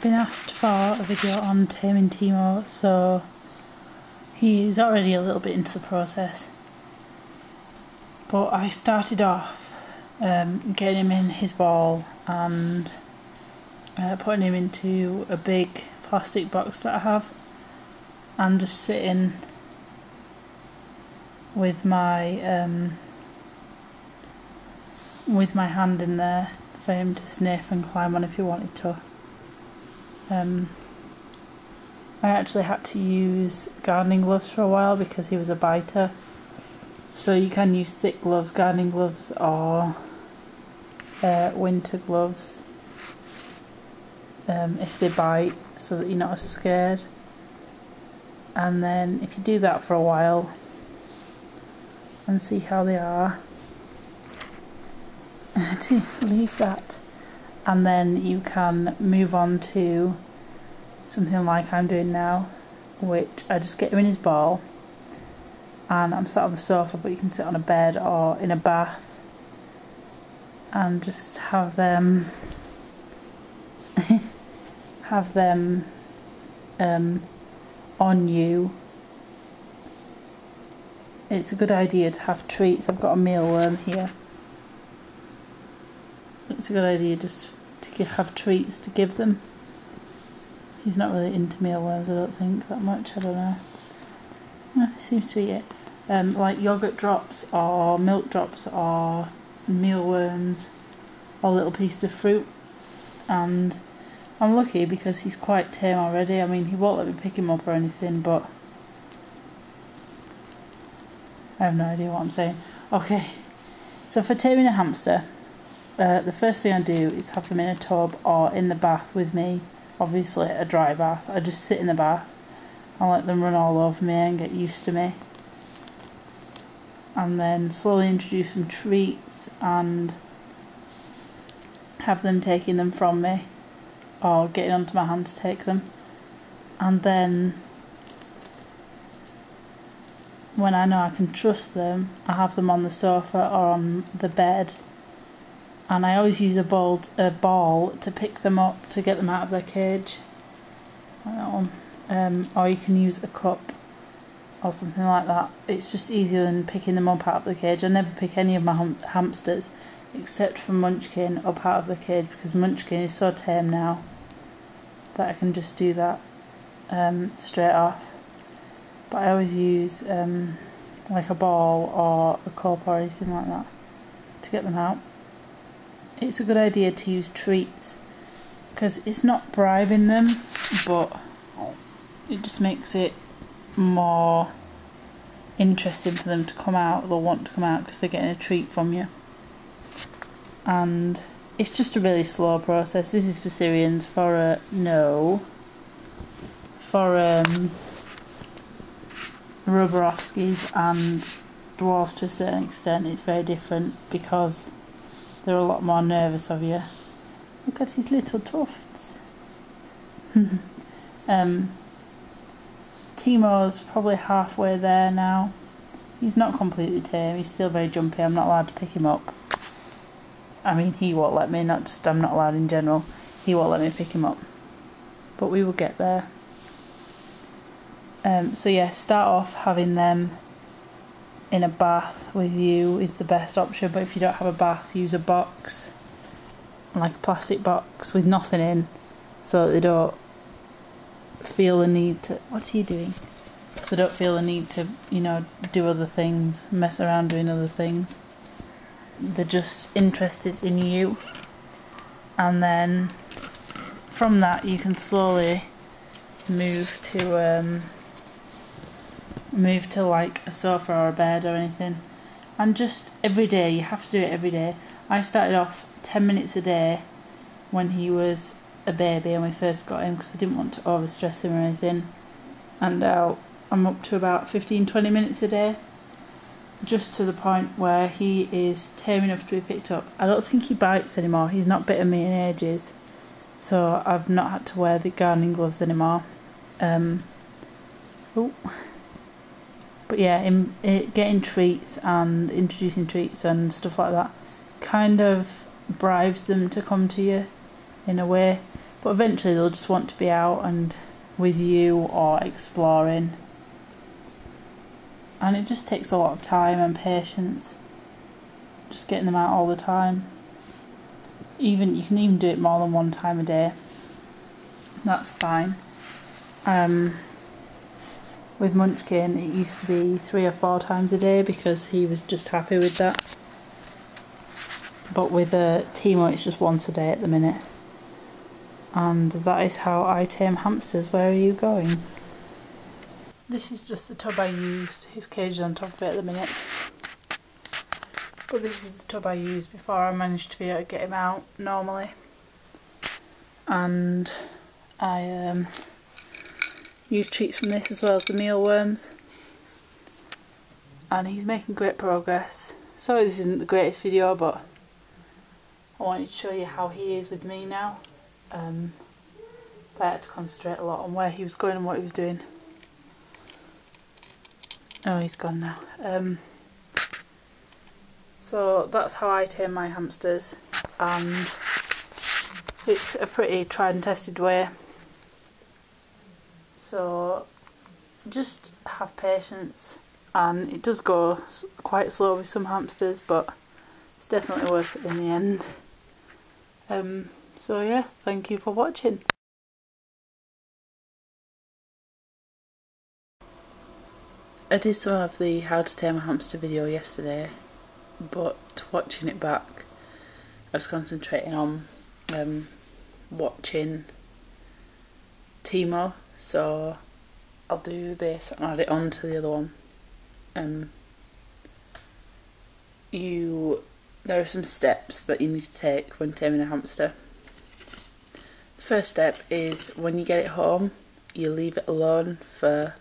been asked for a video on taming Timo, so he's already a little bit into the process. But I started off getting him in his ball and putting him into a big plastic box that I have, and just sitting with my hand in there for him to sniff and climb on if he wanted to. I actually had to use gardening gloves for a while because he was a biter. So you can use thick gloves, gardening gloves, or winter gloves if they bite, so that you're not as scared. And then if you do that for a while and see how they are, to leave that, and then you can move on to something like I'm doing now, which I just get him in his ball and I'm sat on the sofa, but you can sit on a bed or in a bath and just have them on you. It's a good idea to have treats. I've got a mealworm here. It's a good idea just to have treats to give them. He's not really into mealworms, I don't think, that much. I don't know. He seems to eat it. Like yogurt drops or milk drops or mealworms or little pieces of fruit. And I'm lucky because he's quite tame already. I mean, he won't let me pick him up or anything, but I have no idea what I'm saying. Okay, so for taming a hamster, the first thing I do is have them in a tub or in the bath with me. Obviously a dry bath. I just sit in the bath and let them run all over me and get used to me. And then slowly introduce some treats and have them taking them from me or getting onto my hand to take them. And then when I know I can trust them, I have them on the sofa or on the bed. And I always use a ball to pick them up, to get them out of their cage. Like that one. Or you can use a cup or something like that. It's just easier than picking them up out of the cage. I never pick any of my hamsters except for Munchkin up out of the cage, because Munchkin is so tame now that I can just do that straight off. But I always use like a ball or a cup or anything like that to get them out. It's a good idea to use treats because it's not bribing them, but it just makes it more interesting for them to come out. They'll want to come out because they're getting a treat from you. And it's just a really slow process. This is for Syrians. For Roborovskis and dwarfs to a certain extent, it's very different because they're a lot more nervous of you. Look at his little tufts. Timo's probably halfway there now. He's not completely tame, he's still very jumpy. I'm not allowed to pick him up. I mean, he won't let me, not just I'm not allowed in general. He won't let me pick him up. But we will get there. So yeah, start off having them in a bath with you is the best option, but if you don't have a bath, use a box, like a plastic box with nothing in, so that they don't feel the need to... What are you doing? So they don't feel the need to, you know, do other things, mess around doing other things. They're just interested in you. And then from that you can slowly move to like a sofa or a bed or anything, and just every day, you have to do it every day. I started off 10 minutes a day when he was a baby and we first got him because I didn't want to overstress him or anything, and now I'm up to about 15-20 minutes a day, just to the point where he is tame enough to be picked up. I don't think he bites anymore. He's not bitten me in ages, so I've not had to wear the gardening gloves anymore. But yeah, getting treats and introducing treats and stuff like that kind of bribes them to come to you in a way, but eventually they'll just want to be out and with you or exploring, and it just takes a lot of time and patience just getting them out all the time. You can even do it more than one time a day. That's fine. With Munchkin it used to be 3 or 4 times a day because he was just happy with that. But with Timo it's just once a day at the minute. And that is how I tame hamsters. Where are you going? This is just the tub I used. His cage is on top of it at the minute. But this is the tub I used before I managed to be able to get him out normally. And I use treats from this as well as the mealworms. And he's making great progress. Sorry this isn't the greatest video, but I wanted to show you how he is with me now. But I had to concentrate a lot on where he was going and what he was doing. Oh, he's gone now. So that's how I tame my hamsters, and it's a pretty tried and tested way. So just have patience, and it does go quite slow with some hamsters, but it's definitely worth it in the end. So yeah, thank you for watching. I did some of the how to tame a hamster video yesterday, but watching it back I was concentrating on watching Timo, so I'll do this and add it on to the other one. There are some steps that you need to take when taming a hamster. The first step is when you get it home, you leave it alone for,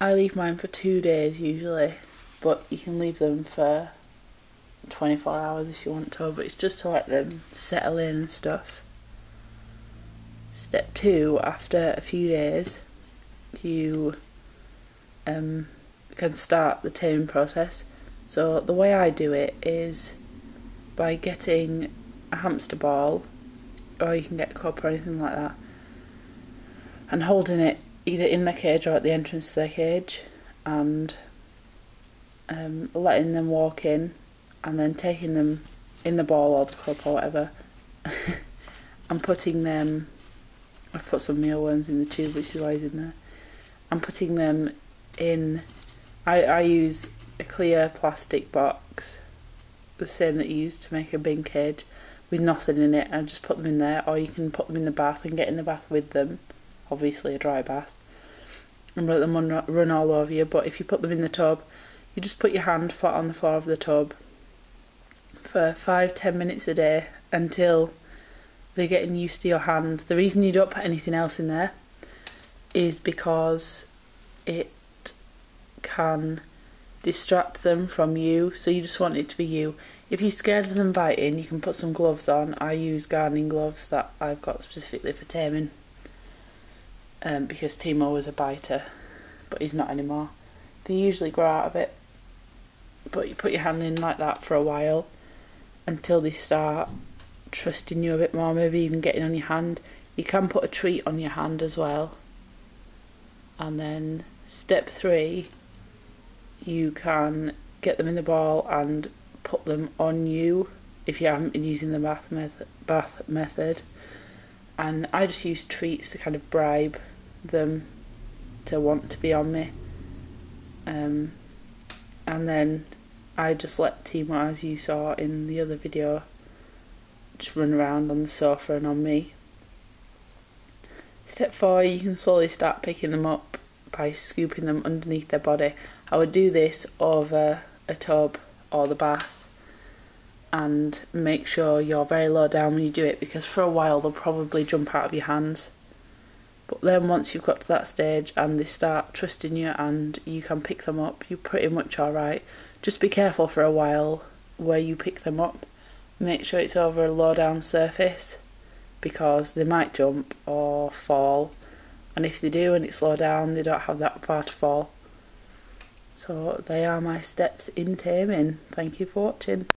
I leave mine for 2 days usually, but you can leave them for 24 hours if you want to, but it's just to let them settle in and stuff. Step 2, after a few days, you can start the taming process. So the way I do it is by getting a hamster ball, or you can get a cup or anything like that, and holding it either in the cage or at the entrance to their cage, and letting them walk in, and then taking them in the ball or the cup or whatever and putting them, I've put some mealworms in the tube, which is why he's in there, and putting them in, I use a clear plastic box, the same that you use to make a bin cage, with nothing in it, and just put them in there, or you can put them in the bath and get in the bath with them, obviously a dry bath, and let them run all over you. But if you put them in the tub, you just put your hand flat on the floor of the tub for 5-10 minutes a day until they're getting used to your hand. The reason you don't put anything else in there is because it can distract them from you, so you just want it to be you. If you're scared of them biting, you can put some gloves on. I use gardening gloves that I've got specifically for taming, because Timo was a biter, but he's not anymore. They usually grow out of it, but you put your hand in like that for a while until they start trusting you a bit more, maybe even getting on your hand. You can put a treat on your hand as well. And then step 3, you can get them in the ball and put them on you if you haven't been using the bath method. And I just use treats to kind of bribe them to want to be on me. And then I just let Timo, as you saw in the other video, just run around on the sofa and on me. Step 4, you can slowly start picking them up by scooping them underneath their body. I would do this over a tub or the bath, and make sure you're very low down when you do it, because for a while they'll probably jump out of your hands. But then once you've got to that stage and they start trusting you and you can pick them up, you're pretty much alright. Just be careful for a while where you pick them up. Make sure it's over a low down surface, because they might jump or fall, and if they do and it's low down, they don't have that far to fall. So they are my steps in taming. Thank you for watching.